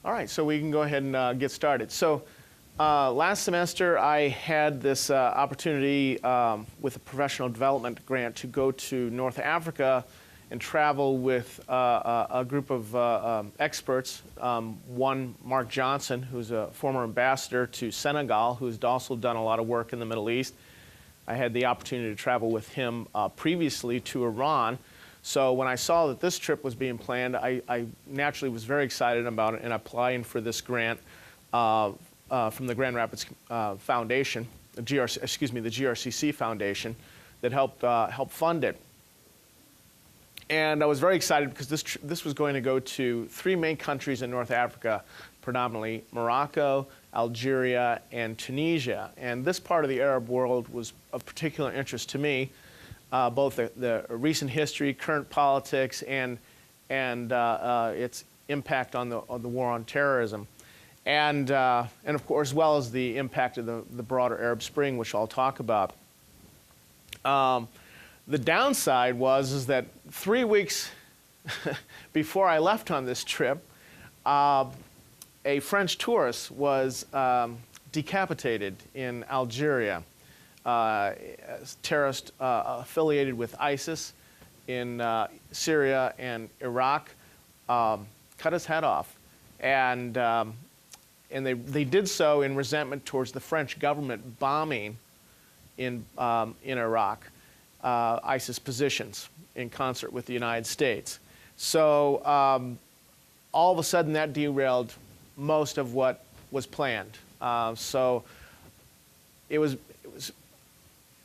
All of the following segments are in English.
All right, so we can go ahead and get started. So last semester I had this opportunity with a professional development grant to go to North Africa and travel with a group of experts. One, Mark Johnson, who's a former ambassador to Senegal, who's also done a lot of work in the Middle East. I had the opportunity to travel with him previously to Iran. So when I saw that this trip was being planned, I naturally was very excited about it and applying for this grant from the Grand Rapids Foundation, the GRCC Foundation, that helped fund it. And I was very excited because this was going to go to three main countries in North Africa, predominantly Morocco, Algeria, and Tunisia. And this part of the Arab world was of particular interest to me. Both the recent history, current politics, and its impact on the war on terrorism, and of course, as well as the impact of the broader Arab Spring, which I'll talk about. The downside was that 3 weeks before I left on this trip, a French tourist was decapitated in Algeria. Terrorist affiliated with ISIS in Syria and Iraq cut his head off, and they did so in resentment towards the French government bombing in Iraq ISIS positions in concert with the United States. So all of a sudden that derailed most of what was planned. So it was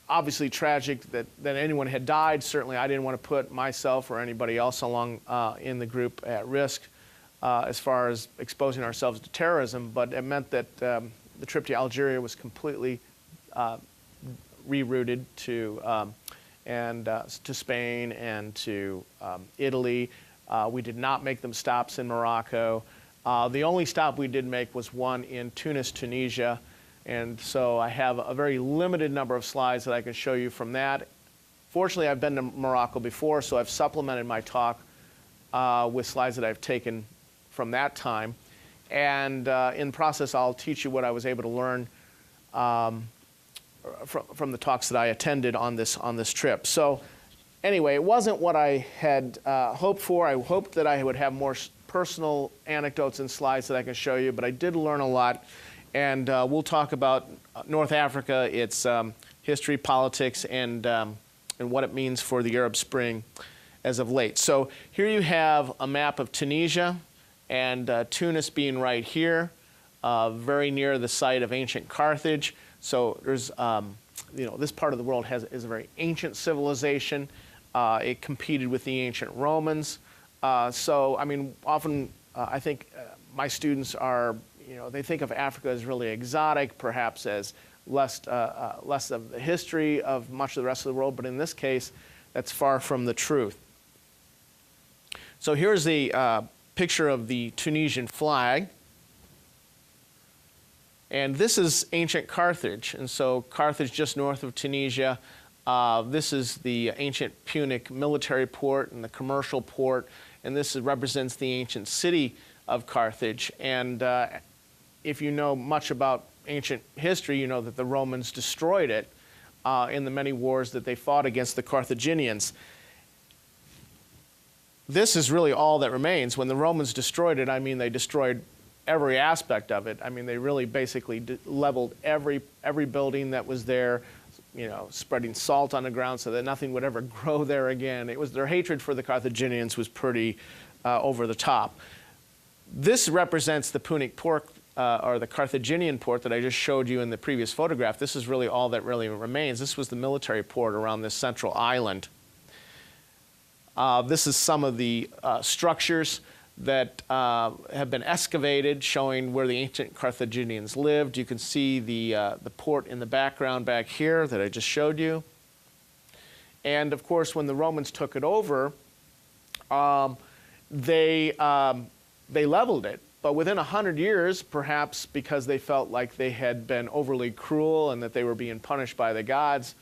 obviously tragic that anyone had died. Certainly I didn't want to put myself or anybody else along in the group at risk as far as exposing ourselves to terrorism, but it meant that the trip to Algeria was completely rerouted to Spain and to Italy. We did not make them stops in Morocco. The only stop we did make was one in Tunis, Tunisia. And so I have a very limited number of slides that I can show you from that. Fortunately, I've been to Morocco before, so I've supplemented my talk with slides that I've taken from that time. And in the process, I'll teach you what I was able to learn from the talks that I attended on this trip. So anyway, it wasn't what I had hoped for. I hoped that I would have more personal anecdotes and slides that I can show you, but I did learn a lot. And we'll talk about North Africa, its history, politics, and what it means for the Arab Spring as of late. So here you have a map of Tunisia, and Tunis being right here, very near the site of ancient Carthage. So there's, this part of the world is a very ancient civilization. It competed with the ancient Romans. So, I mean, often I think my students are, they think of Africa as really exotic, perhaps as less of the history of much of the rest of the world, but in this case, that's far from the truth. So here's the picture of the Tunisian flag. And this is ancient Carthage, and so Carthage just north of Tunisia. This is the ancient Punic military port and the commercial port, and this represents the ancient city of Carthage. And if you know much about ancient history, you know that the Romans destroyed it in the many wars that they fought against the Carthaginians. This is really all that remains. When the Romans destroyed it, I mean they destroyed every aspect of it. I mean they really basically leveled every building that was there, spreading salt on the ground so that nothing would ever grow there again. It was their hatred for the Carthaginians was pretty over the top. This represents the Punic port, or the Carthaginian port that I just showed you in the previous photograph. This is really all that really remains. This was the military port around this central island. This is some of the structures that have been excavated, showing where the ancient Carthaginians lived. You can see the port in the background back here that I just showed you. And of course, when the Romans took it over, they leveled it. But within 100 years, perhaps because they felt like they had been overly cruel and that they were being punished by the gods,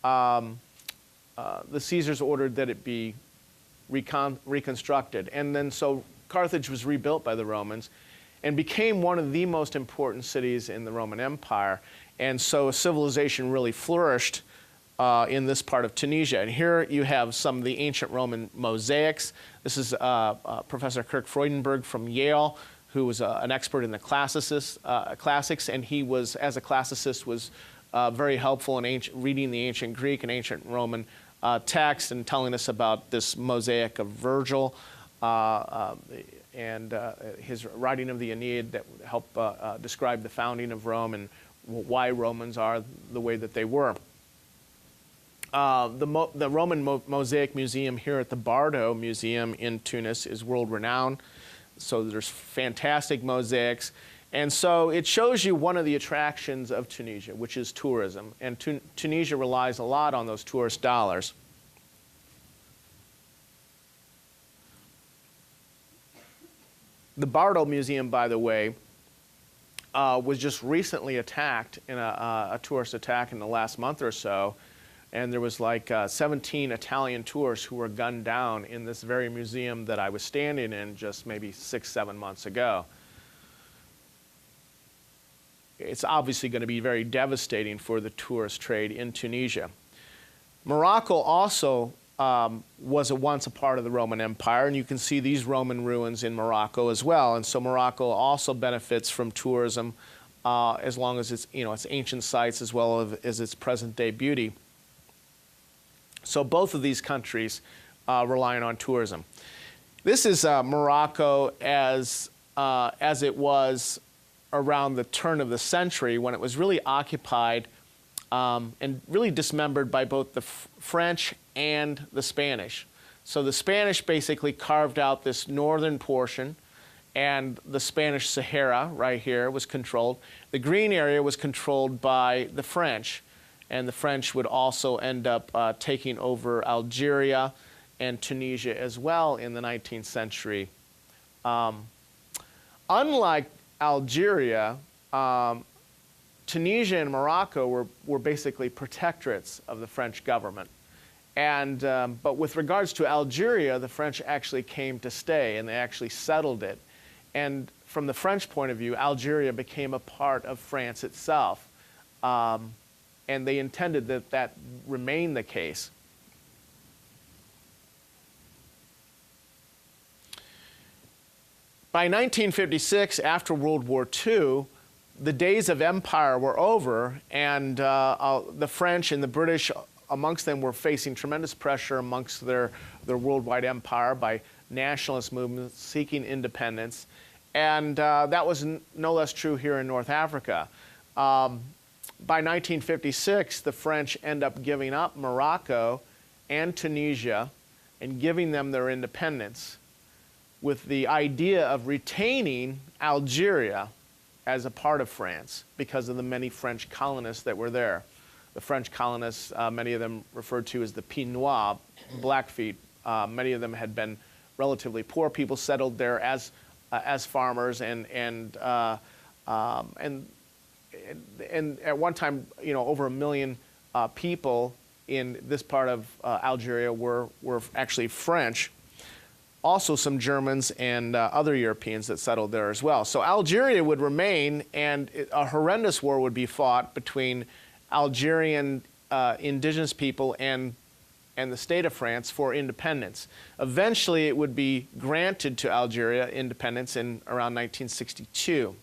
the Caesars ordered that it be reconstructed. And then so Carthage was rebuilt by the Romans. and became one of the most important cities in the Roman Empire. And so civilization really flourished in this part of Tunisia. And here you have some of the ancient Roman mosaics. This is Professor Kirk Freudenberg from Yale, who was an expert in the classics, and he was, as a classicist, was very helpful in reading the ancient Greek and ancient Roman text and telling us about this mosaic of Virgil and his writing of the Aeneid that helped describe the founding of Rome and why Romans are the way that they were. The Roman Mosaic Museum here at the Bardo Museum in Tunis is world-renowned. So there's fantastic mosaics. And so it shows you one of the attractions of Tunisia, which is tourism. And Tunisia relies a lot on those tourist dollars. The Bardo Museum, by the way, was just recently attacked in a tourist attack in the last month or so. And there was like 17 Italian tourists who were gunned down in this very museum that I was standing in just maybe 6-7 months ago. It's obviously going to be very devastating for the tourist trade in Tunisia. Morocco also was once a part of the Roman Empire, and you can see these Roman ruins in Morocco as well. And so Morocco also benefits from tourism as long as it's, its ancient sites as well as its present-day beauty. So both of these countries relying on tourism. This is Morocco as it was around the turn of the century, when it was really occupied and really dismembered by both the French and the Spanish. So the Spanish basically carved out this northern portion, and the Spanish Sahara right here was controlled. The green area was controlled by the French. And the French would also end up taking over Algeria and Tunisia as well in the 19th century. Unlike Algeria, Tunisia and Morocco were basically protectorates of the French government. And, but with regards to Algeria, the French actually came to stay, and they actually settled it. And from the French point of view, Algeria became a part of France itself. And they intended that that remain the case. By 1956, after World War II, the days of empire were over, and the French and the British amongst them were facing tremendous pressure amongst their worldwide empire by nationalist movements seeking independence. And that was no less true here in North Africa. By 1956, the French end up giving up Morocco and Tunisia and giving them their independence, with the idea of retaining Algeria as a part of France because of the many French colonists that were there. The French colonists, many of them referred to as the Pieds Noirs, Blackfeet, many of them had been relatively poor people settled there as farmers, and at one time, over 1 million people in this part of Algeria were actually French. Also some Germans and other Europeans that settled there as well. So Algeria would remain, and a horrendous war would be fought between Algerian indigenous people and the state of France for independence. Eventually, it would be granted to Algeria independence in around 1962.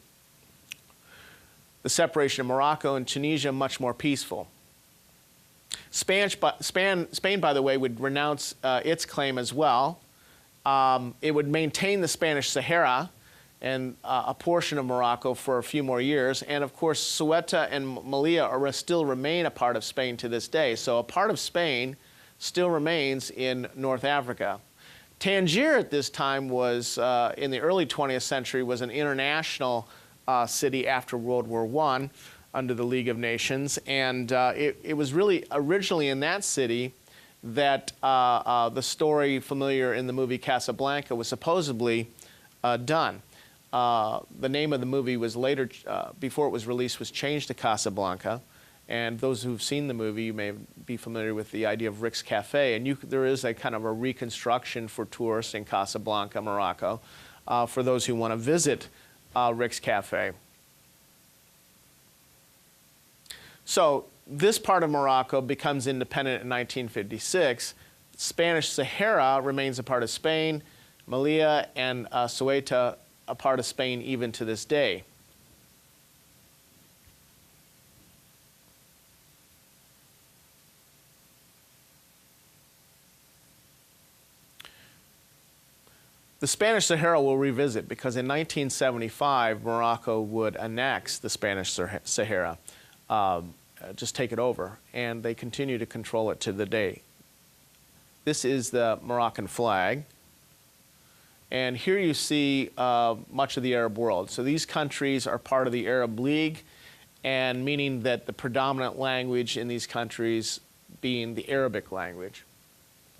The separation of Morocco and Tunisia much more peaceful. Spain, by the way, would renounce its claim as well. It would maintain the Spanish Sahara and a portion of Morocco for a few more years. And of course, Ceuta and Melilla still remain a part of Spain to this day. So a part of Spain still remains in North Africa. Tangier at this time was, in the early 20th century, was an international city after World War I under the League of Nations. And it was really originally in that city that the story familiar in the movie Casablanca was supposedly done. The name of the movie was later, before it was released, was changed to Casablanca. And those who've seen the movie, you may be familiar with the idea of Rick's Cafe. And there is a kind of a reconstruction for tourists in Casablanca, Morocco, for those who want to visit Rick's Cafe. So this part of Morocco becomes independent in 1956. Spanish Sahara remains a part of Spain. Melilla and Ceuta a part of Spain even to this day. The Spanish Sahara we'll revisit because in 1975, Morocco would annex the Spanish Sahara, just take it over, and they continue to control it to the day. This is the Moroccan flag, and here you see much of the Arab world. So these countries are part of the Arab League, and meaning that the predominant language in these countries being the Arabic language.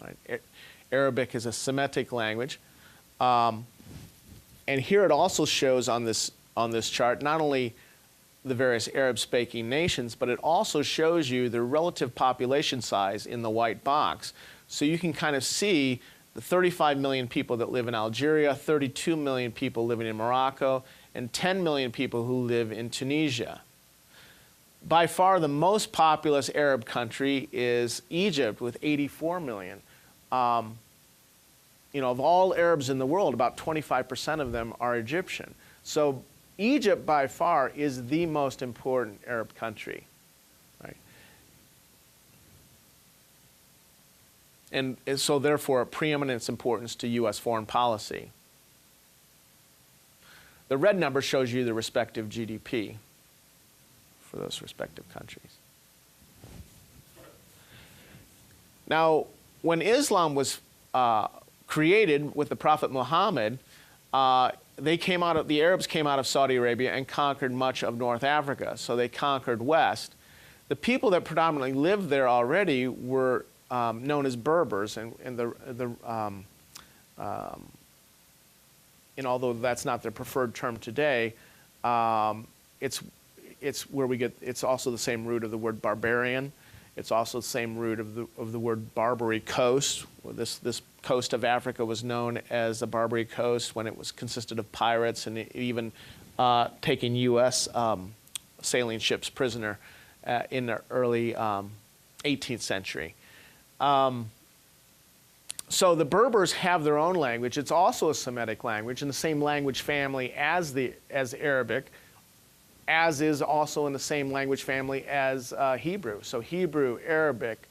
Right? Arabic is a Semitic language. And here it also shows on this chart not only the various Arab-speaking nations, but it also shows you the relative population size in the white box. So you can kind of see the 35 million people that live in Algeria, 32 million people living in Morocco, and 10 million people who live in Tunisia. By far the most populous Arab country is Egypt with 84 million. Of all Arabs in the world, about 25% of them are Egyptian. So Egypt, by far, is the most important Arab country, right? And so, therefore, preeminence importance to U.S. foreign policy. The red number shows you the respective GDP for those respective countries. Now, when Islam was created with the Prophet Muhammad, the Arabs came out of Saudi Arabia and conquered much of North Africa. So they conquered west. The people that predominantly lived there already were known as Berbers, and although that's not their preferred term today, it's where we get. It's also the same root of the word barbarian. It's also the same root of the word Barbary Coast. This coast of Africa was known as the Barbary Coast when it was consisted of pirates and even taking U.S. Sailing ships prisoner in the early 18th century. So the Berbers have their own language. It's also a Semitic language in the same language family as Arabic, as is also in the same language family as Hebrew. So Hebrew, Arabic,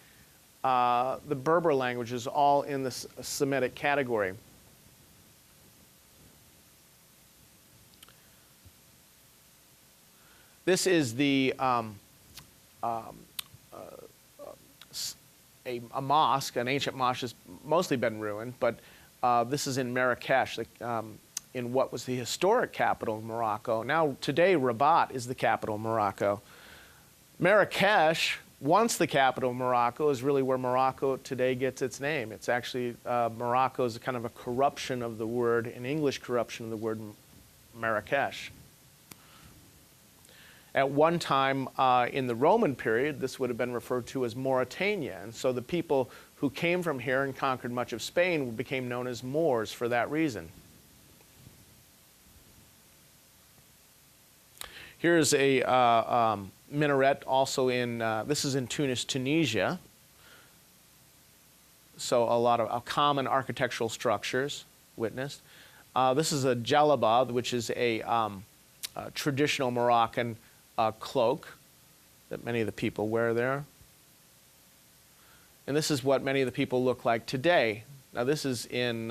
the Berber languages, all in the Semitic category. This is a mosque, an ancient mosque has mostly been ruined, but this is in Marrakesh, in what was the historic capital of Morocco. Now, today, Rabat is the capital of Morocco. Marrakesh, once the capital of Morocco, is really where Morocco today gets its name. It's actually, Morocco is kind of a corruption of the word, an English corruption of the word Marrakesh. At one time in the Roman period, this would have been referred to as Mauritania. And so the people who came from here and conquered much of Spain became known as Moors for that reason. Here's a minaret also this is in Tunis, Tunisia. So a lot of common architectural structures witnessed. This is a jalaba, which is a traditional Moroccan cloak that many of the people wear there. And this is what many of the people look like today. Now this is in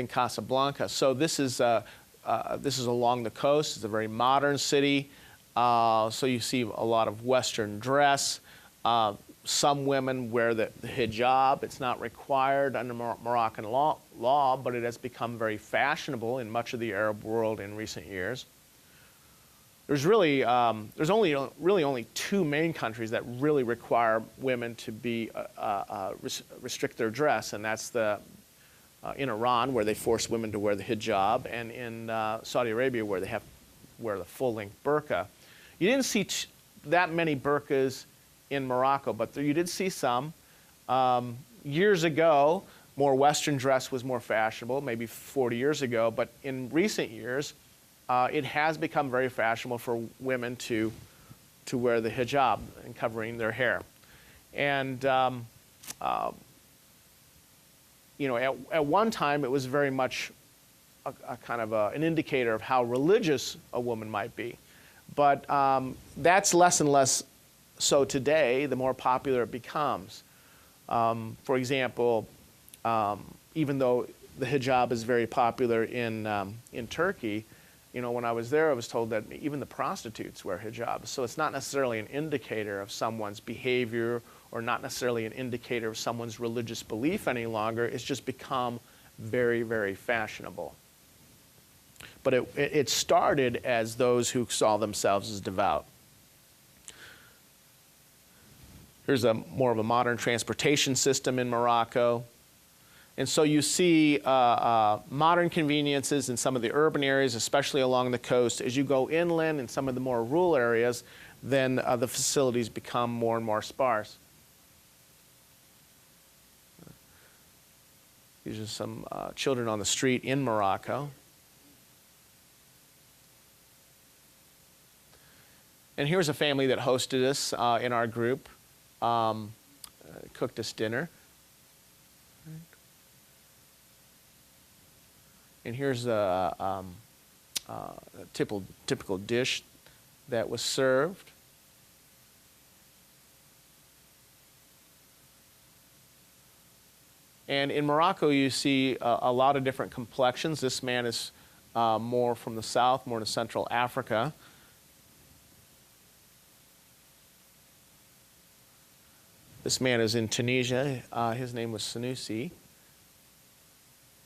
Casablanca. So this is along the coast. It's a very modern city. So you see a lot of Western dress. Some women wear the hijab. It's not required under Moroccan law, but it has become very fashionable in much of the Arab world in recent years. There's really only two main countries that really require women to be restrict their dress, and that's in Iran, where they force women to wear the hijab, and in Saudi Arabia, where they have to wear the full-length burqa. You didn't see that many burqas in Morocco, but you did see some. Years ago, more Western dress was more fashionable, maybe 40 years ago, but in recent years, it has become very fashionable for women to wear the hijab and covering their hair. And at one time, it was very much a kind of an indicator of how religious a woman might be. But that's less and less so today, the more popular it becomes. For example, even though the hijab is very popular in Turkey, when I was there, I was told that even the prostitutes wear hijabs. So it's not necessarily an indicator of someone's behavior or not necessarily an indicator of someone's religious belief any longer. It's just become very, very fashionable. But it started as those who saw themselves as devout. Here's more of a modern transportation system in Morocco. And so you see modern conveniences in some of the urban areas, especially along the coast. As you go inland in some of the more rural areas, then the facilities become more and more sparse. These are some children on the street in Morocco. And here's a family that hosted us in our group, cooked us dinner. And here's a typical dish that was served. And in Morocco, you see a lot of different complexions. This man is more from the south, more to Central Africa. This man is in Tunisia. His name was Sanusi.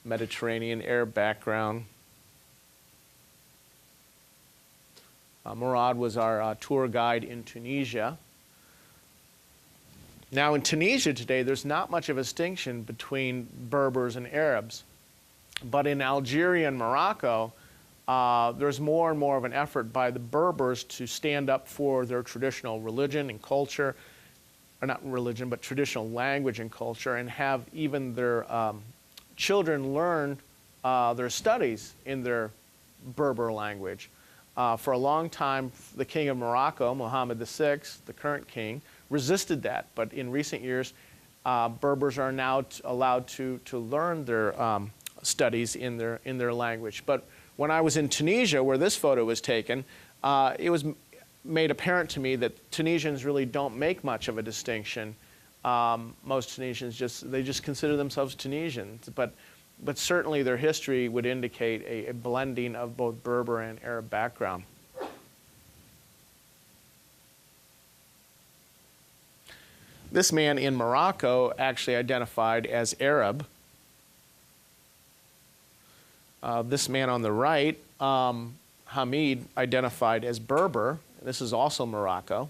Mediterranean, Arab background. Murad was our tour guide in Tunisia. Now in Tunisia today, there's not much of a distinction between Berbers and Arabs. But in Algeria and Morocco, there's more and more of an effort by the Berbers to stand up for their traditional religion and culture, or not religion, but traditional language and culture, and have even their children learn their studies in their Berber language. For a long time, the king of Morocco, Mohammed VI, the current king, resisted that. But in recent years, Berbers are now allowed to learn their studies in their language. But when I was in Tunisia, where this photo was taken, it was made apparent to me that Tunisians really don't make much of a distinction. Most Tunisians just consider themselves Tunisians, but certainly their history would indicate a blending of both Berber and Arab background. This man in Morocco actually identified as Arab. This man on the right, Hamid, identified as Berber. This is also Morocco.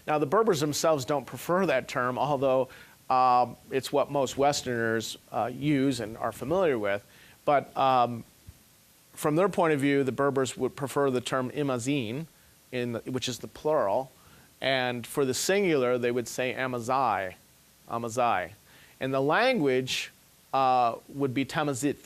Now, the Berbers themselves don't prefer that term, although it's what most Westerners use and are familiar with. But from their point of view, the Berbers would prefer the term imazin, which is the plural. And for the singular, they would say amazai, amazai. And the language would be tamazit.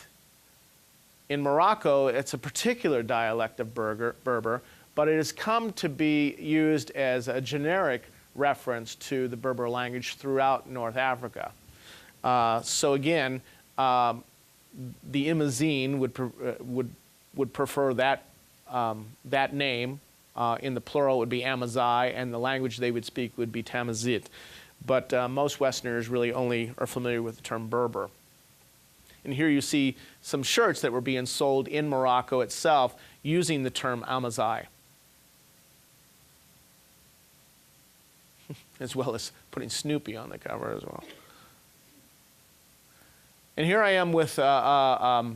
In Morocco, it's a particular dialect of Berber, but it has come to be used as a generic reference to the Berber language throughout North Africa. So again, the Imazin would prefer that name. In the plural, it would be Amazai, and the language they would speak would be Tamazit. But most Westerners really only are familiar with the term Berber. And here you see some shirts that were being sold in Morocco itself using the term Amazai, as well as putting Snoopy on the cover as well. And here I am with a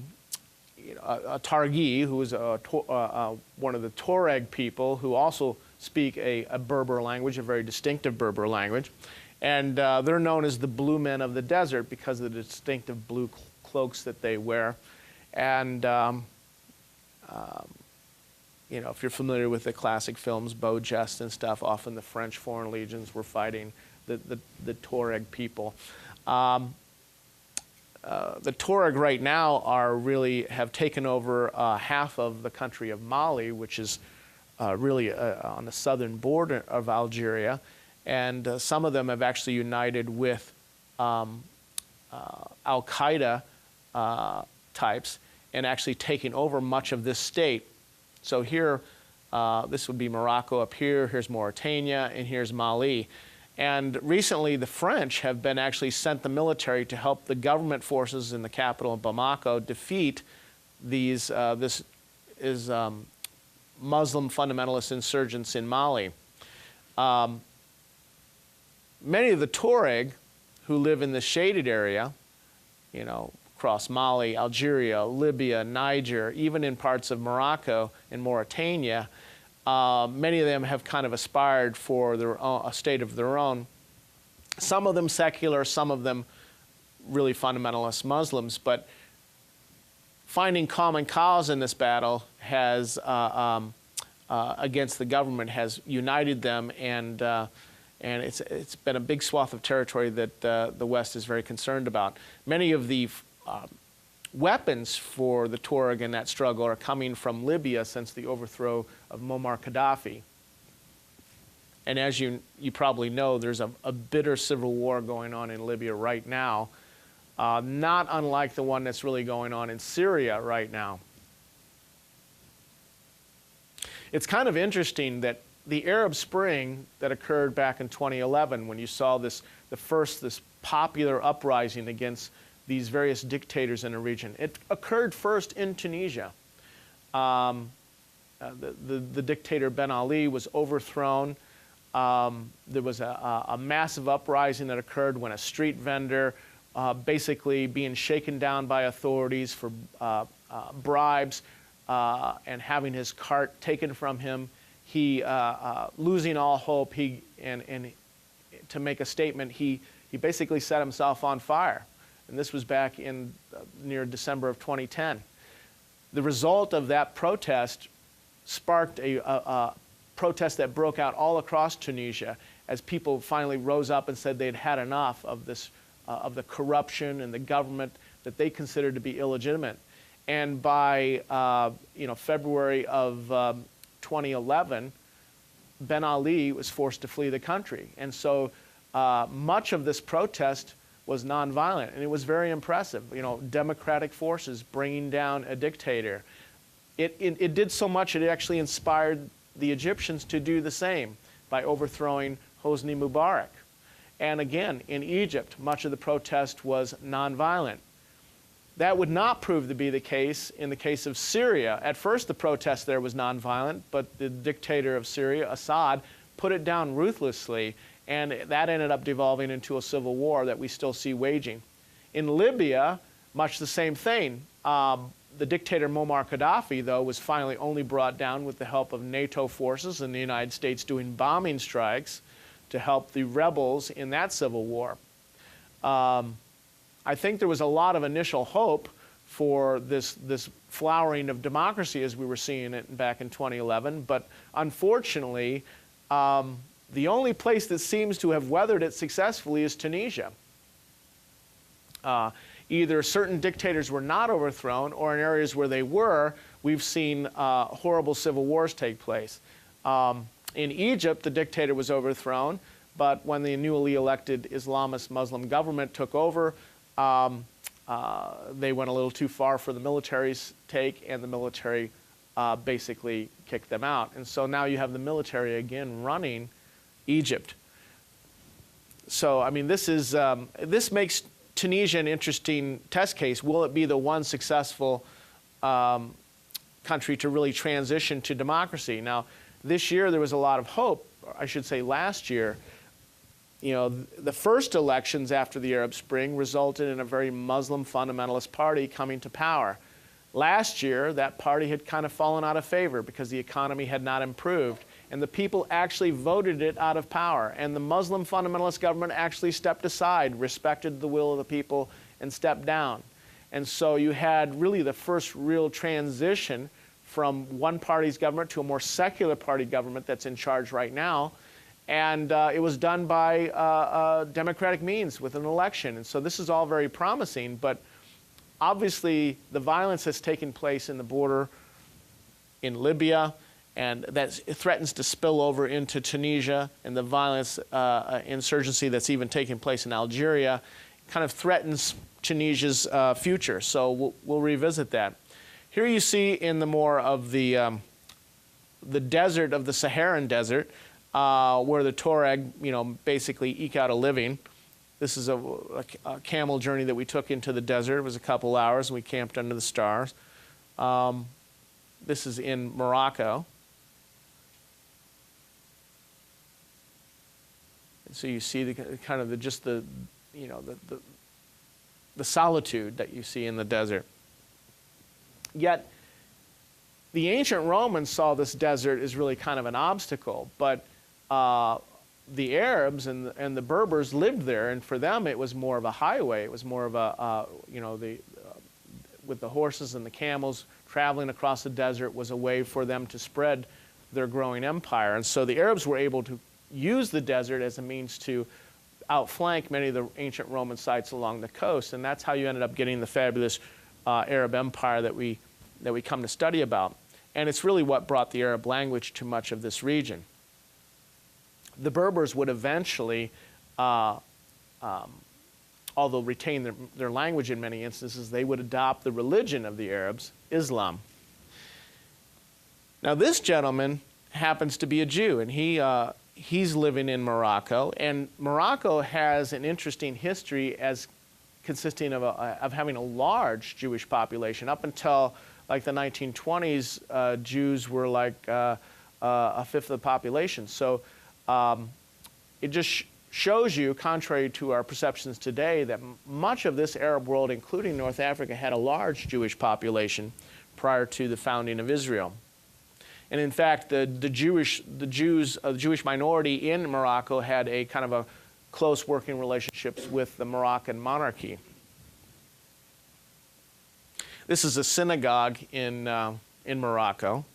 Targi, who is one of the Tuareg people who also speak a Berber language, a very distinctive Berber language. And they're known as the blue men of the desert because of the distinctive blue cloaks that they wear. And you know, if you're familiar with the classic films, Beau Geste and stuff, often the French Foreign Legions were fighting the Tuareg people. The Tuareg right now have taken over half of the country of Mali, which is really on the southern border of Algeria, and some of them have actually united with Al-Qaeda types and actually taking over much of this state. So here, this would be Morocco up here, here's Mauritania, and here's Mali. And recently the French have been actually sent the military to help the government forces in the capital of Bamako defeat these Muslim fundamentalist insurgents in Mali. Many of the Tuareg who live in the shaded area, you know, across Mali, Algeria, Libya, Niger, even in parts of Morocco and Mauritania, many of them have kind of aspired for a state of their own. Some of them secular, some of them really fundamentalist Muslims, but finding common cause in this battle has, against the government, has united them, and it's been a big swath of territory that the West is very concerned about. Many of the weapons for the Tuareg in that struggle are coming from Libya since the overthrow of Muammar Gaddafi. And as you probably know, there's a bitter civil war going on in Libya right now, not unlike the one that's really going on in Syria right now. It's kind of interesting that the Arab Spring that occurred back in 2011, when you saw this popular uprising against these various dictators in the region, it occurred first in Tunisia. The dictator Ben Ali was overthrown. There was a massive uprising that occurred when a street vendor, basically being shaken down by authorities for bribes and having his cart taken from him, he losing all hope. And to make a statement, he basically set himself on fire. And this was back in near December of 2010. The result of that protest sparked a protest that broke out all across Tunisia as people finally rose up and said they'd had enough of this, of the corruption and the government that they considered to be illegitimate. And by February of 2011, Ben Ali was forced to flee the country. And so much of this protest was nonviolent, and it was very impressive. You know, democratic forces bringing down a dictator. It did so much it actually inspired the Egyptians to do the same by overthrowing Hosni Mubarak. And again, in Egypt, much of the protest was nonviolent. That would not prove to be the case in the case of Syria. At first, the protest there was nonviolent, but the dictator of Syria, Assad, put it down ruthlessly, and that ended up devolving into a civil war that we still see waging. In Libya, much the same thing. The dictator Muammar Gaddafi, though, was finally only brought down with the help of NATO forces and the United States doing bombing strikes to help the rebels in that civil war. I think there was a lot of initial hope for this flowering of democracy as we were seeing it back in 2011, but unfortunately, the only place that seems to have weathered it successfully is Tunisia. Either certain dictators were not overthrown, or in areas where they were, we've seen horrible civil wars take place. In Egypt, the dictator was overthrown, but when the newly elected Islamist Muslim government took over, they went a little too far for the military's take, and the military basically kicked them out. And so now you have the military again running Egypt. So, I mean, this makes Tunisia an interesting test case. Will it be the one successful country to really transition to democracy? Now, this year there was a lot of hope, or I should say last year. You know, the first elections after the Arab Spring resulted in a very Muslim fundamentalist party coming to power. Last year, that party had kind of fallen out of favor because the economy had not improved, and the people actually voted it out of power. And the Muslim fundamentalist government actually stepped aside, respected the will of the people, and stepped down. And so you had really the first real transition from one party's government to a more secular party government that's in charge right now. And it was done by democratic means with an election. And so this is all very promising, but obviously the violence that's taken place in the border in Libya, and that threatens to spill over into Tunisia, and the violence, insurgency that's even taking place in Algeria kind of threatens Tunisia's future. So we'll revisit that. Here you see in the more of the desert of the Saharan desert, where the Tuareg, basically eke out a living. This is a camel journey that we took into the desert. It was a couple hours, and we camped under the stars. This is in Morocco. And so you see the kind of the solitude that you see in the desert. Yet, the ancient Romans saw this desert as really kind of an obstacle, but the Arabs and the Berbers lived there, and for them it was more of a highway. It was more of a, with the horses and the camels traveling across the desert was a way for them to spread their growing empire. And so the Arabs were able to use the desert as a means to outflank many of the ancient Roman sites along the coast, and that's how you ended up getting the fabulous Arab empire that we come to study about. And it's really what brought the Arab language to much of this region. The Berbers would eventually, although retain their language in many instances, they would adopt the religion of the Arabs, Islam. Now this gentleman happens to be a Jew, and he's living in Morocco, and Morocco has an interesting history as consisting of having a large Jewish population. Up until like the 1920s, Jews were like a fifth of the population. So it just shows you, contrary to our perceptions today, that much of this Arab world, including North Africa, had a large Jewish population prior to the founding of Israel. And in fact, the Jewish minority in Morocco had a kind of a close working relationships with the Moroccan monarchy. This is a synagogue in Morocco.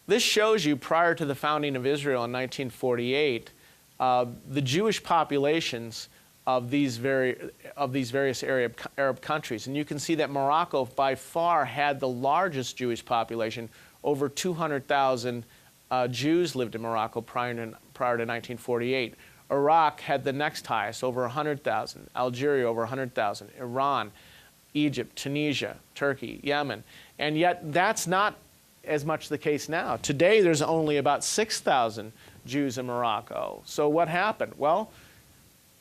This shows you, prior to the founding of Israel in 1948, the Jewish populations of these various Arab countries. And you can see that Morocco by far had the largest Jewish population. Over 200,000 Jews lived in Morocco prior to 1948. Iraq had the next highest, over 100,000. Algeria, over 100,000. Iran, Egypt, Tunisia, Turkey, Yemen. And yet that's not as much the case now. Today there's only about 6,000 Jews in Morocco. So what happened? Well,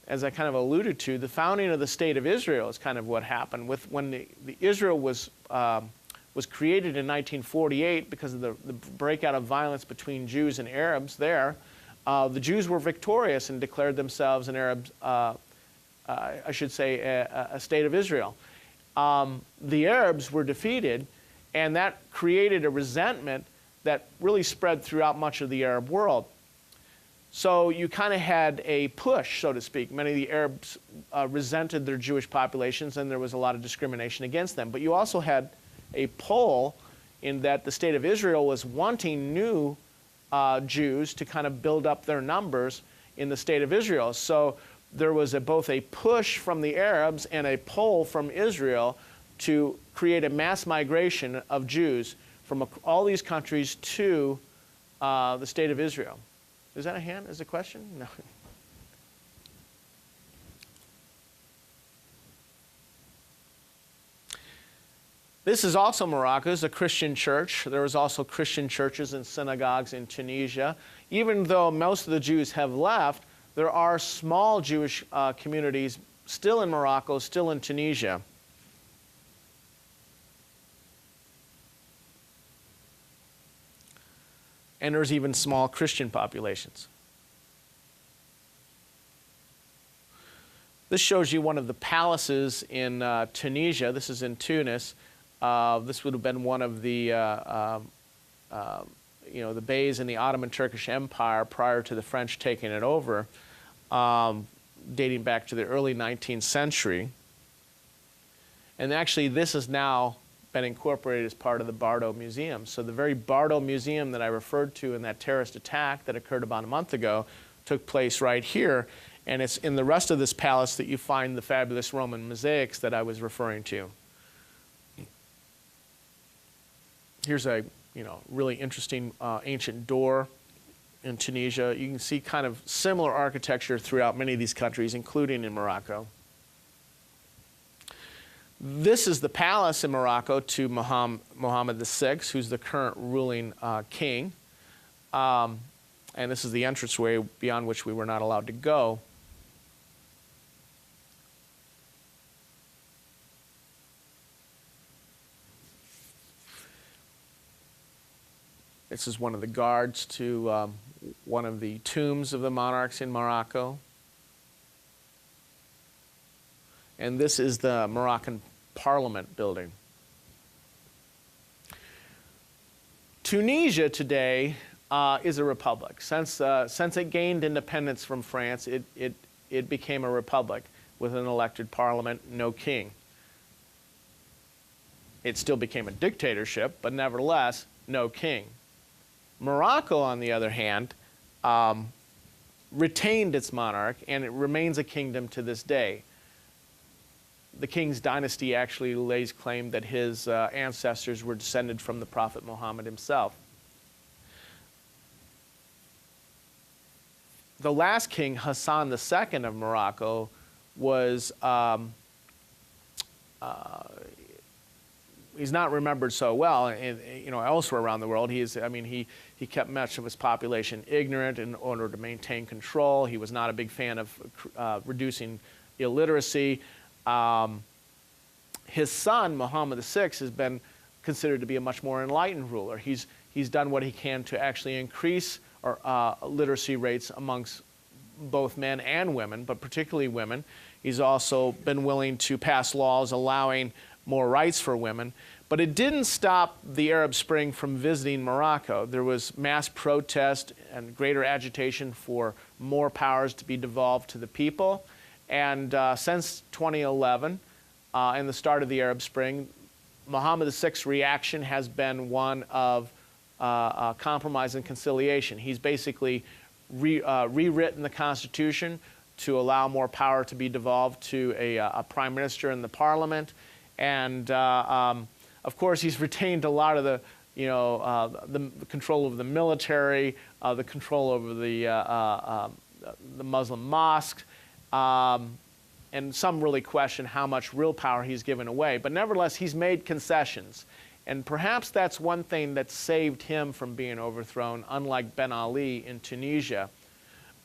as I kind of alluded to, the founding of the State of Israel is kind of what happened. When the Israel was created in 1948 because of the breakout of violence between Jews and Arabs there, the Jews were victorious and declared themselves an Arab, I should say, a State of Israel. The Arabs were defeated, and that created a resentment that really spread throughout much of the Arab world. So you kind of had a push, so to speak. Many of the Arabs resented their Jewish populations, and there was a lot of discrimination against them. But you also had a pull in that the State of Israel was wanting new Jews to kind of build up their numbers in the State of Israel. So there was both a push from the Arabs and a pull from Israel to create a mass migration of Jews from all these countries to the State of Israel. Is that a hand? Is a question? No. This is also Morocco. It's a Christian church. There was also Christian churches and synagogues in Tunisia. Even though most of the Jews have left, there are small Jewish communities still in Morocco, still in Tunisia. And there's even small Christian populations. This shows you one of the palaces in Tunisia. This is in Tunis. This would have been one of the, the bays in the Ottoman Turkish Empire prior to the French taking it over, dating back to the early 19th century. And actually, this has now been incorporated as part of the Bardo Museum. So the very Bardo Museum that I referred to in that terrorist attack that occurred about a month ago took place right here. And it's in the rest of this palace that you find the fabulous Roman mosaics that I was referring to. Here's a really interesting ancient door in Tunisia. You can see kind of similar architecture throughout many of these countries, including in Morocco. This is the palace in Morocco to Mohammed VI, who's the current ruling king. And this is the entranceway beyond which we were not allowed to go. This is one of the guards to one of the tombs of the monarchs in Morocco. And this is the Moroccan Parliament building. Tunisia today is a republic. Since it gained independence from France, it became a republic with an elected parliament, no king. It still became a dictatorship, but nevertheless, no king. Morocco, on the other hand, retained its monarch, and it remains a kingdom to this day. The king's dynasty actually lays claim that his ancestors were descended from the Prophet Muhammad himself. The last king, Hassan II of Morocco, was he's not remembered so well, elsewhere around the world. He kept much of his population ignorant in order to maintain control. He was not a big fan of reducing illiteracy. His son, Mohammed VI, has been considered to be a much more enlightened ruler. He's done what he can to actually increase literacy rates amongst both men and women, but particularly women. He's also been willing to pass laws allowing more rights for women. But it didn't stop the Arab Spring from visiting Morocco. There was mass protest and greater agitation for more powers to be devolved to the people. And since 2011 and the start of the Arab Spring, Mohammed VI's reaction has been one of compromise and conciliation. He's basically rewritten the Constitution to allow more power to be devolved to a prime minister and the parliament. And of course, he's retained a lot of the control over the military, the control over the Muslim mosque, and some really question how much real power he's given away. But nevertheless, he's made concessions. And perhaps that's one thing that saved him from being overthrown, unlike Ben Ali in Tunisia,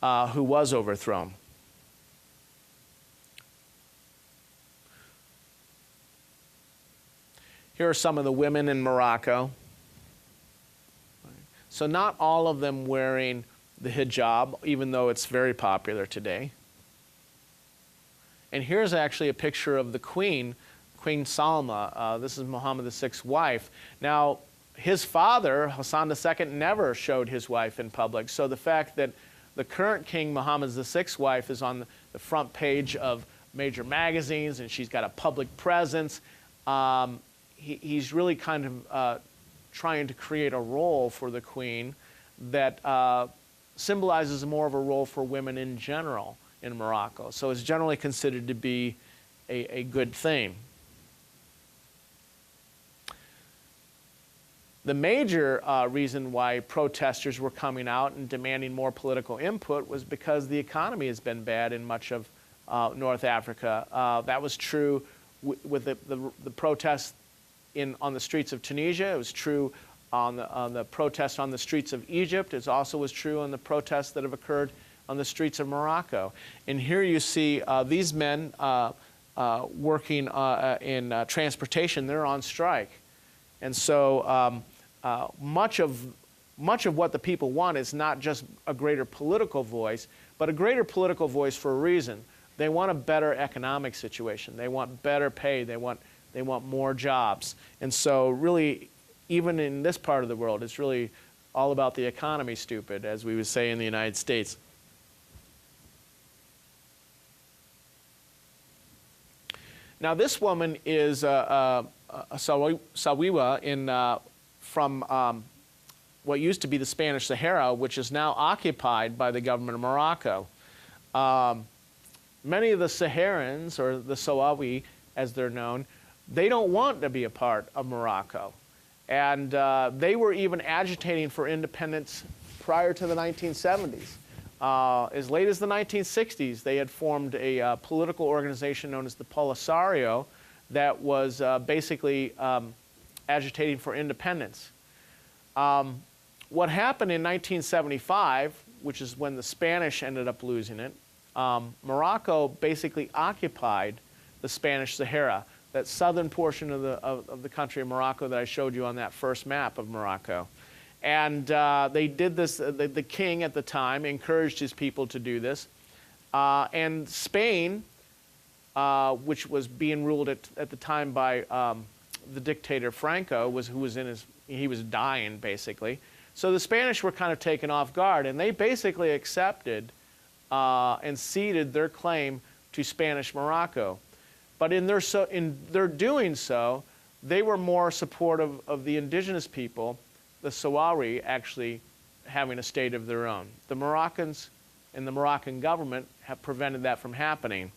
who was overthrown. Here are some of the women in Morocco. So not all of them wearing the hijab, even though it's very popular today. And here's actually a picture of the Queen, Queen Salma. This is Mohammed VI's wife. Now, his father, Hassan II, never showed his wife in public. So the fact that the current king, Mohammed VI's wife, is on the front page of major magazines and she's got a public presence, he's really kind of trying to create a role for the Queen that symbolizes more of a role for women in general in Morocco. So it's generally considered to be a good thing. The major reason why protesters were coming out and demanding more political input was because the economy has been bad in much of North Africa. That was true with the protests on the streets of Tunisia. It was true on the protests on the streets of Egypt. It also was true on the protests that have occurred on the streets of Morocco. And here you see these men working in transportation. They're on strike. And so much of what the people want is not just a greater political voice, but a greater political voice for a reason. They want a better economic situation. They want better pay. They want more jobs. And so really, even in this part of the world, it's really all about the economy, stupid, as we would say in the United States. Now, this woman is a Sawiwa from what used to be the Spanish Sahara, which is now occupied by the government of Morocco. Many of the Saharans, or the Sawawi as they're known, they don't want to be a part of Morocco. And they were even agitating for independence prior to the 1970s. As late as the 1960s, they had formed a political organization known as the Polisario that was basically agitating for independence. What happened in 1975, which is when the Spanish ended up losing it, Morocco basically occupied the Spanish Sahara, that southern portion of the country of Morocco that I showed you on that first map of Morocco. And they did this, the king at the time encouraged his people to do this. And Spain, which was being ruled at the time by the dictator Franco, he was dying basically. So the Spanish were kind of taken off guard, and they basically accepted and ceded their claim to Spanish Morocco. But in their doing so, they were more supportive of the indigenous people, the Sawawi, actually having a state of their own. The Moroccans and the Moroccan government have prevented that from happening.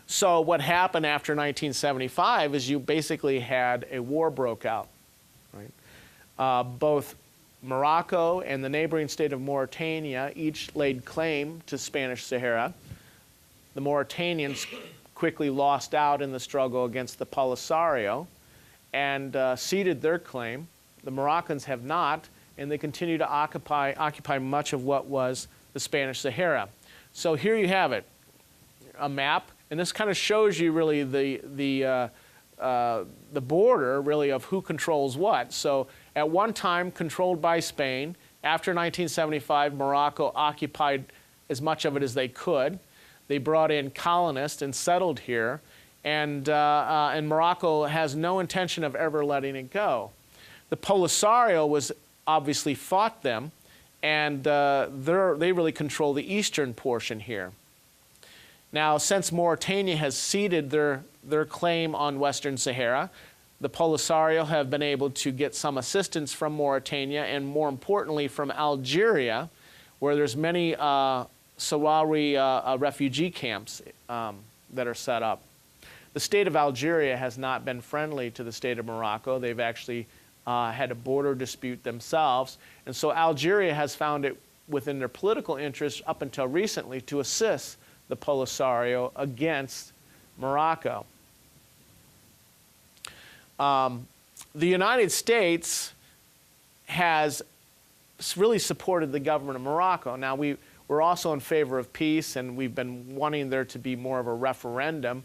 So what happened after 1975 is you basically had a war broke out. Right? Both Morocco and the neighboring state of Mauritania each laid claim to Spanish Sahara. The Mauritanians quickly lost out in the struggle against the Polisario and ceded their claim. The Moroccans have not, and they continue to occupy much of what was the Spanish Sahara. So here you have it, a map, and this kind of shows you really the border really of who controls what. So at one time controlled by Spain. After 1975, Morocco occupied as much of it as they could. They brought in colonists and settled here, and Morocco has no intention of ever letting it go. The Polisario was obviously fought them, and they really control the eastern portion here. Now, since Mauritania has ceded their claim on Western Sahara, the Polisario have been able to get some assistance from Mauritania, and more importantly from Algeria, where there's many Sawawi refugee camps that are set up. The state of Algeria has not been friendly to the state of Morocco. They've actually had a border dispute themselves, and so Algeria has found it within their political interests up until recently to assist the Polisario against Morocco. The United States has really supported the government of Morocco. Now, we're also in favor of peace, and we've been wanting there to be more of a referendum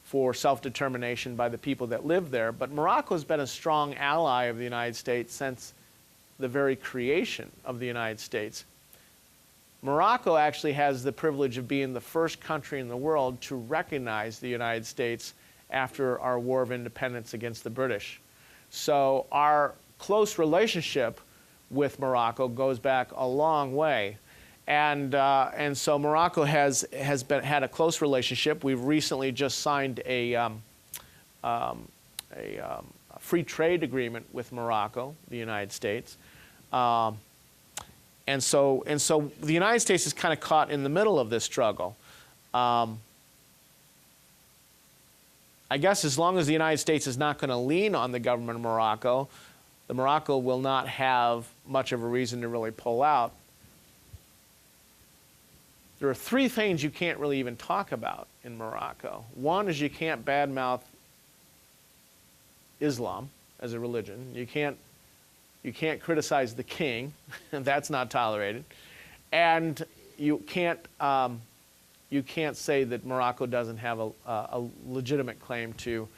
for self-determination by the people that live there. But Morocco has been a strong ally of the United States since the very creation of the United States. Morocco actually has the privilege of being the first country in the world to recognize the United States after our War of Independence against the British. So our close relationship with Morocco goes back a long way. And so Morocco has had a close relationship. We've recently just signed a free trade agreement with Morocco, the United States. And so the United States is kind of caught in the middle of this struggle. I guess as long as the United States is not going to lean on the government of Morocco, the Morocco will not have much of a reason to really pull out. There are three things you can't really even talk about in Morocco. One is you can't badmouth Islam as a religion. You can't criticize the king, and that's not tolerated. And you can't say that Morocco doesn't have a legitimate claim to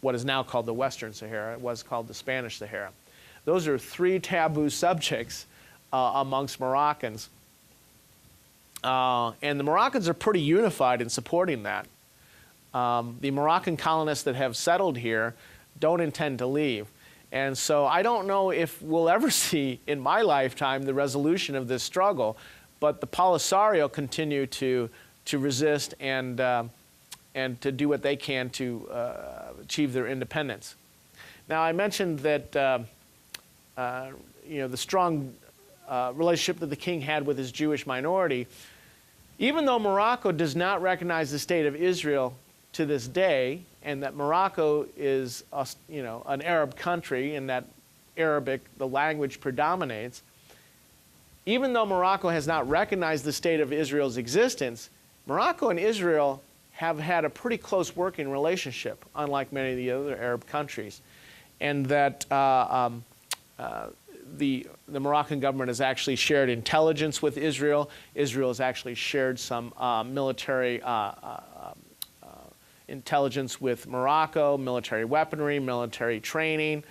what is now called the Western Sahara. It was called the Spanish Sahara. Those are three taboo subjects amongst Moroccans. And the Moroccans are pretty unified in supporting that. The Moroccan colonists that have settled here don't intend to leave. And so I don't know if we'll ever see in my lifetime the resolution of this struggle, but the Polisario continue to to resist and to do what they can to achieve their independence. Now, I mentioned that the strong relationship that the king had with his Jewish minority. Even though Morocco does not recognize the state of Israel to this day, and that Morocco is an Arab country, and that Arabic, the language, predominates, even though Morocco has not recognized the state of Israel's existence, Morocco and Israel have had a pretty close working relationship, unlike many of the other Arab countries. And that the Moroccan government has actually shared intelligence with Israel. Israel has actually shared some military intelligence with Morocco, military weaponry, military training.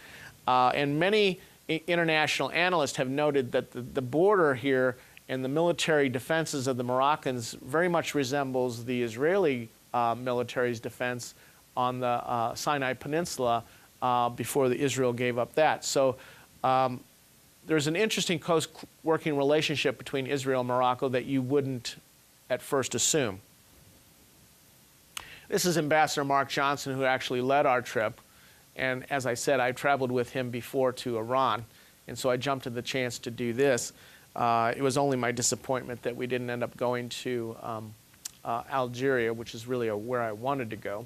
And many international analysts have noted that the border here and the military defenses of the Moroccans very much resembles the Israeli military's defense on the Sinai Peninsula before Israel gave up that. So there's an interesting close working relationship between Israel and Morocco that you wouldn't at first assume. This is Ambassador Mark Johnson, who actually led our trip. And as I said, I traveled with him before to Iran. And so I jumped at the chance to do this. It was only my disappointment that we didn't end up going to Algeria, which is really where I wanted to go.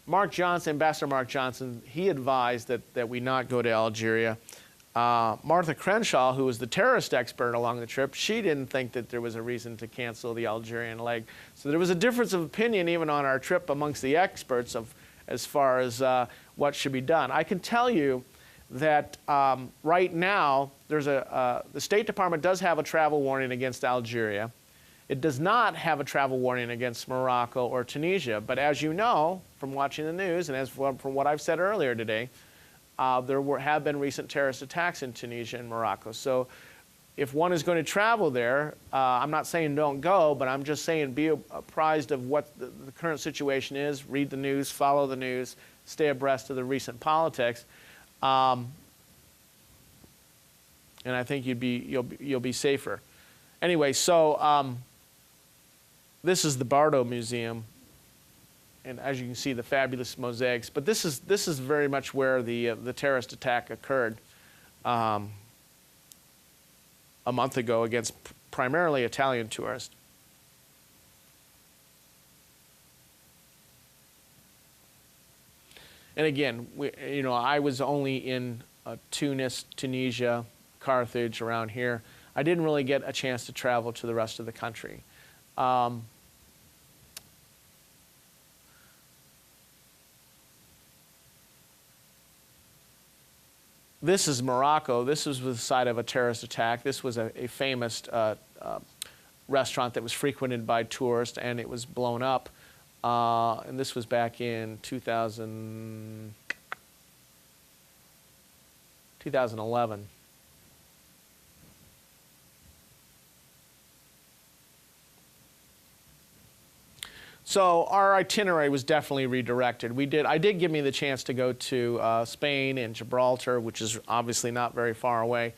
Mark Johnson, Ambassador Mark Johnson, he advised that we not go to Algeria. Martha Crenshaw, who was the terrorist expert along the trip, she didn't think that there was a reason to cancel the Algerian leg. So there was a difference of opinion even on our trip amongst the experts as far as what should be done. I can tell you that right now, the State Department does have a travel warning against Algeria. It does not have a travel warning against Morocco or Tunisia. But as you know from watching the news, and from what I've said earlier today, there have been recent terrorist attacks in Tunisia and Morocco. So if one is going to travel there, I'm not saying don't go, but I'm just saying be apprised of what the current situation is, read the news, follow the news, stay abreast of the recent politics. And I think you'll be safer. Anyway, so this is the Bardo Museum, and as you can see, the fabulous mosaics. But this is very much where the terrorist attack occurred a month ago against primarily Italian tourists. And again, I was only in Tunis, Tunisia, Carthage, around here. I didn't really get a chance to travel to the rest of the country. This is Morocco. This was the site of a terrorist attack. This was a famous restaurant that was frequented by tourists, and it was blown up. And this was back in 2011. So our itinerary was definitely redirected. I did give me the chance to go to Spain and Gibraltar, which is obviously not very far away.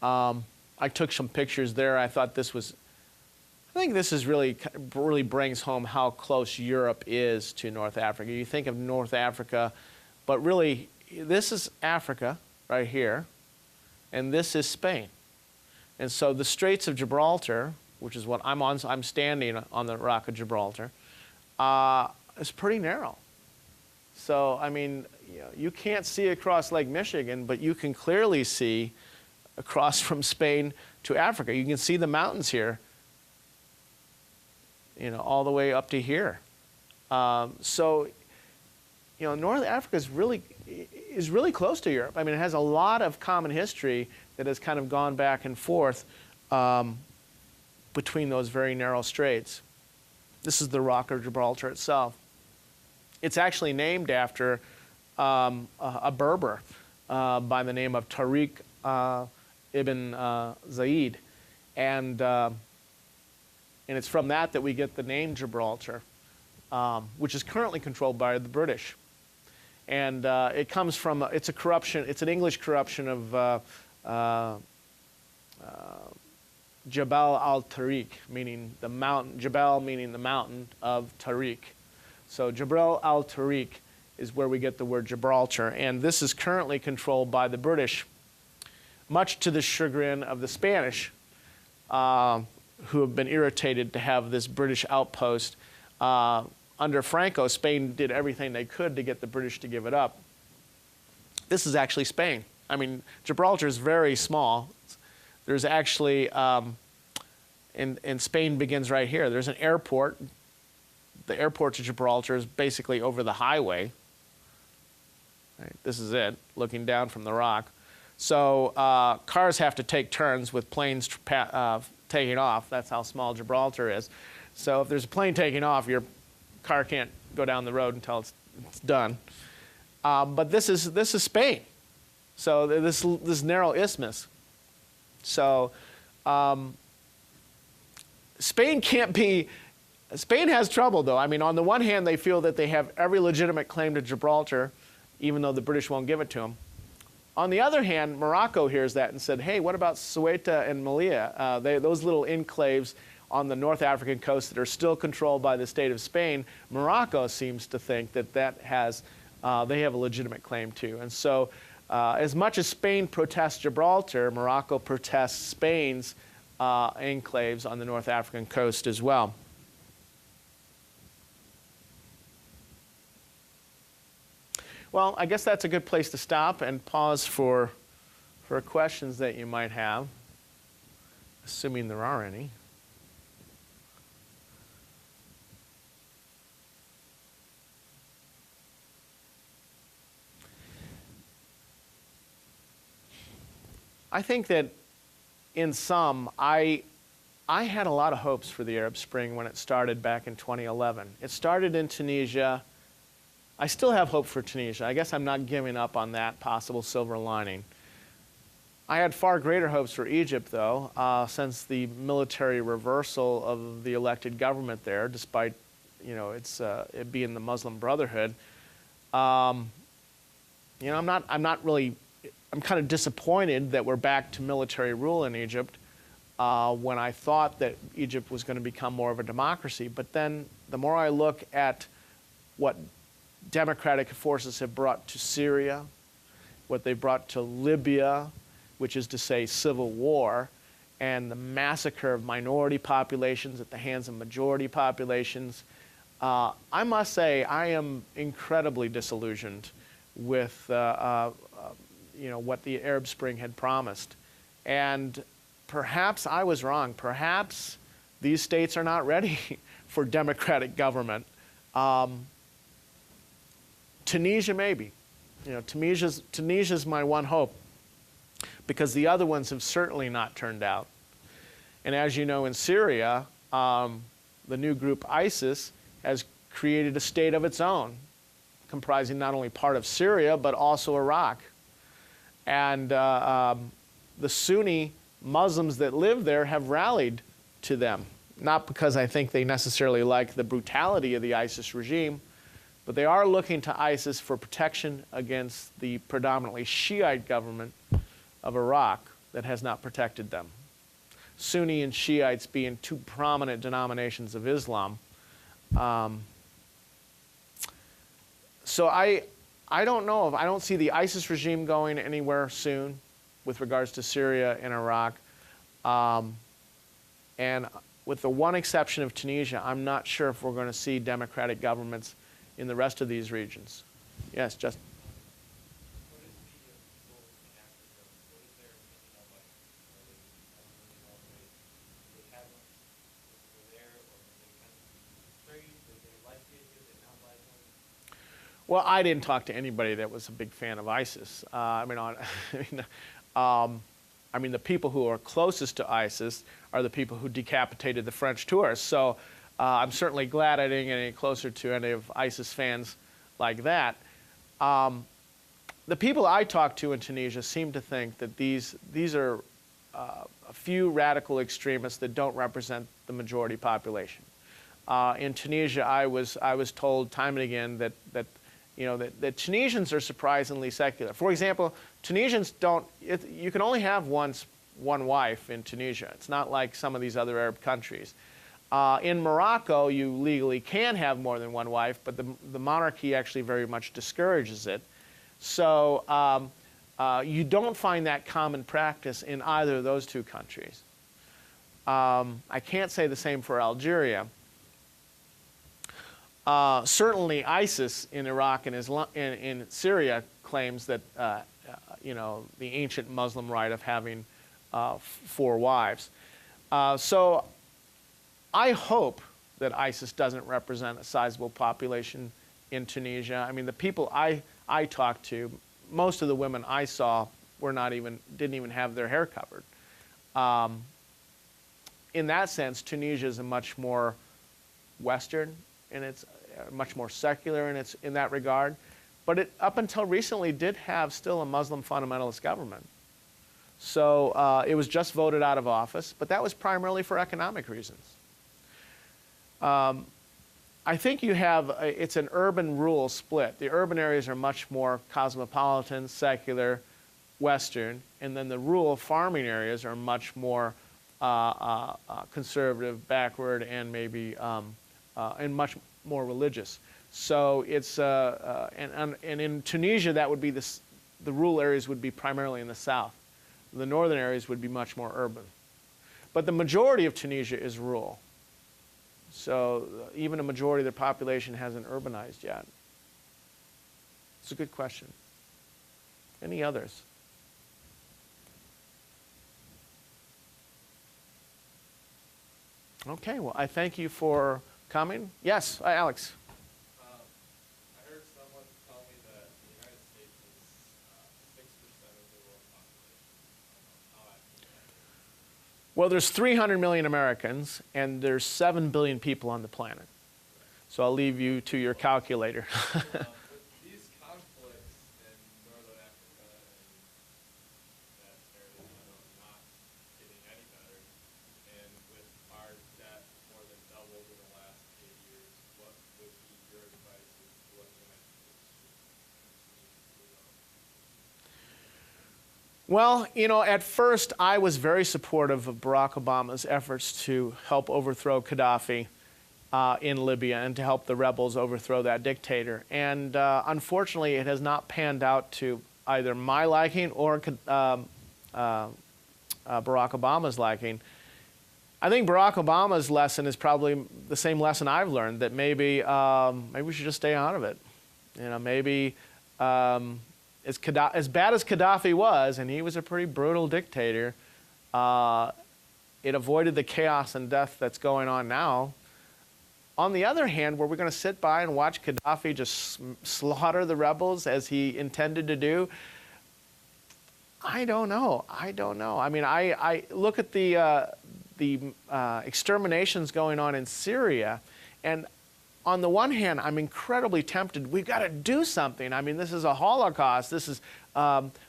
I took some pictures there. I think this is really brings home how close Europe is to North Africa. You think of North Africa, but really this is Africa right here, and this is Spain. And so the Straits of Gibraltar, which is what I'm standing on the Rock of Gibraltar, is pretty narrow. So, I mean, you can't see across Lake Michigan, but you can clearly see across from Spain to Africa. You can see the mountains here, all the way up to here. So, North Africa is really close to Europe. I mean, it has a lot of common history that has kind of gone back and forth between those very narrow straits. This is the Rock of Gibraltar itself. It's actually named after a Berber by the name of Tariq ibn Zaid. And it's from that we get the name Gibraltar, which is currently controlled by the British. And it comes from, it's an English corruption of Jabal al-Tariq, meaning the mountain, Jabal meaning the mountain of Tariq. So Jabal al-Tariq is where we get the word Gibraltar, and this is currently controlled by the British, much to the chagrin of the Spanish, who have been irritated to have this British outpost. Under Franco, Spain did everything they could to get the British to give it up. This is actually Spain. I mean, Gibraltar is very small. There's actually, and Spain begins right here. There's an airport. The airport to Gibraltar is basically over the highway. Right, this is it, looking down from the rock. So cars have to take turns with planes taking off. That's how small Gibraltar is. So if there's a plane taking off, your car can't go down the road until it's done. But this is Spain. So this narrow isthmus. So Spain has trouble though. I mean, on the one hand, they feel that they have every legitimate claim to Gibraltar, even though the British won't give it to them. On the other hand, Morocco hears that and said, hey, what about Ceuta and Melilla? Those little enclaves on the North African coast that are still controlled by the state of Spain. Morocco seems to think that they have a legitimate claim to. And so as much as Spain protests Gibraltar, Morocco protests Spain's enclaves on the North African coast as well. Well, I guess that's a good place to stop and pause for questions that you might have, assuming there are any. I think that in sum, I had a lot of hopes for the Arab Spring when it started back in 2011. It started in Tunisia. I still have hope for Tunisia. I guess I'm not giving up on that possible silver lining. I had far greater hopes for Egypt, though, since the military reversal of the elected government there, despite it being the Muslim Brotherhood. I'm kind of disappointed that we're back to military rule in Egypt when I thought that Egypt was going to become more of a democracy. But then the more I look at what democratic forces have brought to Syria, what they brought to Libya, which is to say civil war, and the massacre of minority populations at the hands of majority populations, I must say I am incredibly disillusioned with what the Arab Spring had promised. And perhaps I was wrong. Perhaps these states are not ready for democratic government. Tunisia, maybe. Tunisia's my one hope, because the other ones have certainly not turned out. And as you know, in Syria, the new group ISIS has created a state of its own, comprising not only part of Syria, but also Iraq. And the Sunni Muslims that live there have rallied to them, not because I think they necessarily like the brutality of the ISIS regime, but they are looking to ISIS for protection against the predominantly Shiite government of Iraq that has not protected them. Sunni and Shiites being two prominent denominations of Islam. So I don't know. I don't see the ISIS regime going anywhere soon with regards to Syria and Iraq. And with the one exception of Tunisia, I'm not sure if we're going to see democratic governments in the rest of these regions. Yes, Justin. What is the people in Africa? What is their opinion of ISIS? Do they have one? Were there, or were they kind of intrigued? Did they like it? Did they not like it? Well, I didn't talk to anybody that was a big fan of ISIS. The people who are closest to ISIS are the people who decapitated the French tourists. So I'm certainly glad I didn't get any closer to any of ISIS fans like that. The people I talked to in Tunisia seem to think that these are a few radical extremists that don't represent the majority population. In Tunisia, I was told time and again that Tunisians are surprisingly secular. For example, Tunisians don't. You can only have one one wife in Tunisia. It's not like some of these other Arab countries. In Morocco, you legally can have more than one wife, but the monarchy actually very much discourages it. So you don't find that common practice in either of those two countries. I can't say the same for Algeria. Certainly ISIS in Iraq and in Syria claims that you know, the ancient Muslim right of having 4 wives. So I hope that ISIS doesn't represent a sizable population in Tunisia. I mean, the people I talked to, most of the women I saw didn't even have their hair covered. In that sense, Tunisia is a much more Western, and it's much more secular in that regard. But it, up until recently, did have still a Muslim fundamentalist government. So it was just voted out of office, but that was primarily for economic reasons. I think you have, it's an urban-rural split. The urban areas are much more cosmopolitan, secular, Western, and then the rural farming areas are much more conservative, backward, and maybe and much more religious. So it's and in Tunisia that would be the rural areas would be primarily in the south. The northern areas would be much more urban. But the majority of Tunisia is rural. So even a majority of the population hasn't urbanized yet. It's a good question. Any others? Okay, well, I thank you for coming. Yes, Alex. I heard someone tell me that the United States is 6% of the world population. How accurate that is. Well, there's 300 million Americans, and there's 7 billion people on the planet. So I'll leave you to your calculator. With these conflicts in Northern Africa and that area, not getting any better, and with our debt more than doubled in the last 8 years, what would be your advice as to what the United States should do? Well, you know, at first I was very supportive of Barack Obama's efforts to help overthrow Gaddafi in Libya and to help the rebels overthrow that dictator. And unfortunately, it has not panned out to either my liking or Barack Obama's liking. I think Barack Obama's lesson is probably the same lesson I've learned, that maybe we should just stay out of it. You know, maybe as bad as Gaddafi was, and he was a pretty brutal dictator, it avoided the chaos and death that's going on now. On the other hand, were we going to sit by and watch Gaddafi just slaughter the rebels as he intended to do? I don't know. I don't know. I mean, I look at the exterminations going on in Syria, and on the one hand, I'm incredibly tempted. We've got to do something. I mean, this is a Holocaust. This is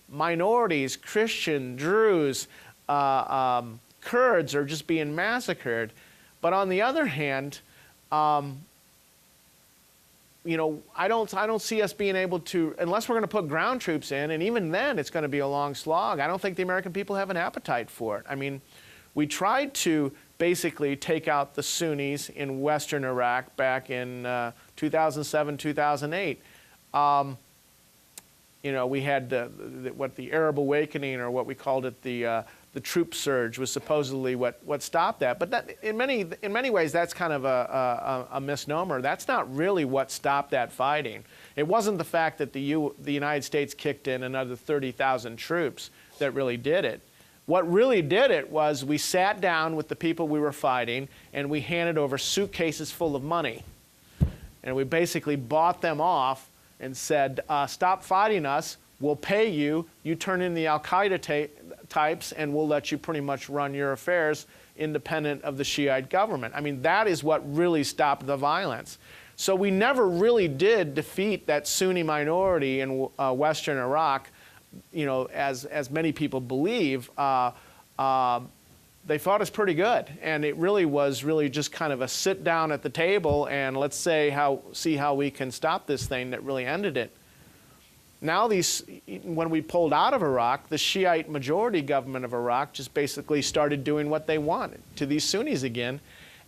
minorities, Christian, Druze, Kurds are just being massacred. But on the other hand, you know, I don't see us being able to, unless we're going to put ground troops in, and even then it's going to be a long slog. I don't think the American people have an appetite for it. I mean, we tried to basically take out the Sunnis in western Iraq back in 2007, 2008. You know, we had what the Arab Awakening, or what we called it, the troop surge, was supposedly what stopped that. But that, in many ways, that's kind of a misnomer. That's not really what stopped that fighting. It wasn't the fact that the United States kicked in another 30,000 troops that really did it. What really did it was we sat down with the people we were fighting, and we handed over suitcases full of money. And we basically bought them off and said, stop fighting us, we'll pay you, you turn in the Al-Qaeda types, and we'll let you pretty much run your affairs independent of the Shiite government. I mean, that is what really stopped the violence. So we never really did defeat that Sunni minority in western Iraq, you know, as many people believe. They fought us pretty good, and it really was just kind of a sit down at the table and let's see how we can stop this thing that really ended it. Now when we pulled out of Iraq, the Shiite majority government of Iraq just basically started doing what they wanted to these Sunnis again.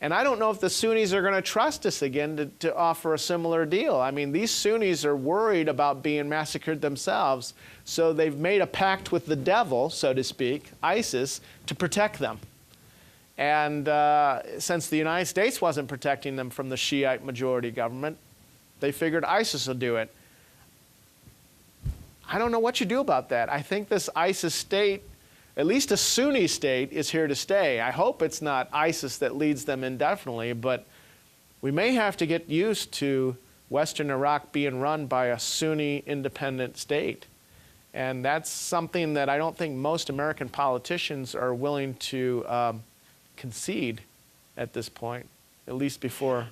And I don't know if the Sunnis are going to trust us again to offer a similar deal. I mean, these Sunnis are worried about being massacred themselves, so they've made a pact with the devil, so to speak, ISIS, to protect them. And since the United States wasn't protecting them from the Shiite majority government, they figured ISIS will do it. I don't know what you do about that. I think this ISIS state, at least a Sunni state, is here to stay. I hope it's not ISIS that leads them indefinitely, but we may have to get used to Western Iraq being run by a Sunni independent state. And that's something that I don't think most American politicians are willing to concede at this point, at least before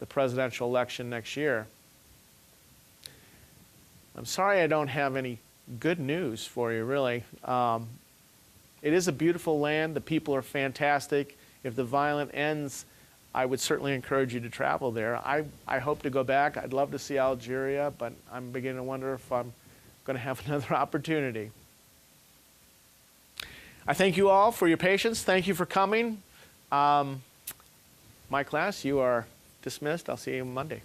the presidential election next year. I'm sorry I don't have any good news for you, really. It is a beautiful land. The people are fantastic. If the violence ends, I would certainly encourage you to travel there. I hope to go back. I'd love to see Algeria, but I'm beginning to wonder if I'm going to have another opportunity. I thank you all for your patience. Thank you for coming. My class, you are dismissed. I'll see you Monday.